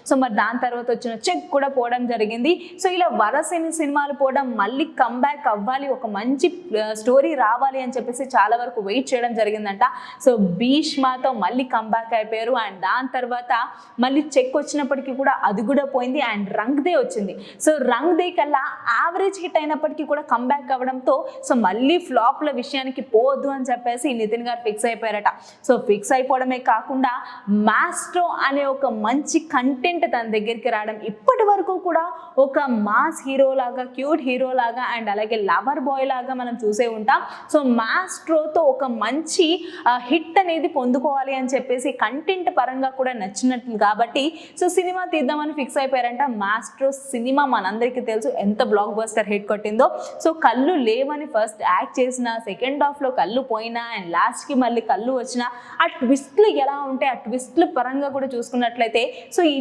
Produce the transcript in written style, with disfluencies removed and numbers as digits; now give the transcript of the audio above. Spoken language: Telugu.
సో మరి దాని తర్వాత వచ్చిన చెక్ కూడా పోవడం జరిగింది. సో ఇలా వరుస సినిమాలు పోవడం, మళ్ళీ కంబ్యాక్ అవ్వాలి, ఒక మంచి స్టోరీ రావాలి అని చెప్పేసి చాలా వరకు వెయిట్ చేయడం జరిగిందంట. సో భీష్మతో మళ్ళీ కంబ్యాక్ అయిపోయారు. అండ్ దాని తర్వాత మళ్ళీ చెక్ వచ్చినప్పటికీ కూడా అది కూడా పోయింది. అండ్ రంగ్ దే వచ్చింది. సో రంగ్ దే కల్లా యావరేజ్ హిట్ అయినప్పటికీ కూడా కంబ్యాక్ అవ్వడంతో సో మళ్ళీ ఫ్లాప్ల విషయానికి పోవద్దు అని చెప్పేసి నితిన్ గారు ఫిక్స్ అయిపోయారట. సో ఫిక్స్ అయిపోవడమే కాకుండా మాస్ట్రో అనే ఒక మంచి కంటెంట్ తన దగ్గరికి రావడం, ఇప్పటి వరకు కూడా ఒక మాస్ హీరో లాగా, క్యూట్ హీరో లాగా అండ్ అలాగే లవర్ బాయ్ లాగా మనం చూసే ఉంటాం. సో మాస్ట్రోతో ఒక మంచి హిట్ అనేది పొందుకోవాలి అని చెప్పేసి కంటెంట్ పరంగా కూడా నచ్చినట్లు కాబట్టి సో సినిమా తీద్దామని ఫిక్స్ అయిపోయారంట. మాస్ట్రో సినిమా మనందరికీ తెలుసు ఎంత బ్లాక్ బస్టర్ హిట్ కొట్టిందో. సో కళ్ళు లేవని ఫస్ట్ యాక్ట్ చేసిన, సెకండ్ హాఫ్లో కళ్ళు పోయినా అండ్ లాస్ట్కి మళ్ళీ కళ్ళు వచ్చిన, ఆ ట్విస్ట్లు ఎలా ఉంటే ఆ ట్విస్ట్లు పరంగా కూడా చూసుకున్నట్లయితే సో ఈ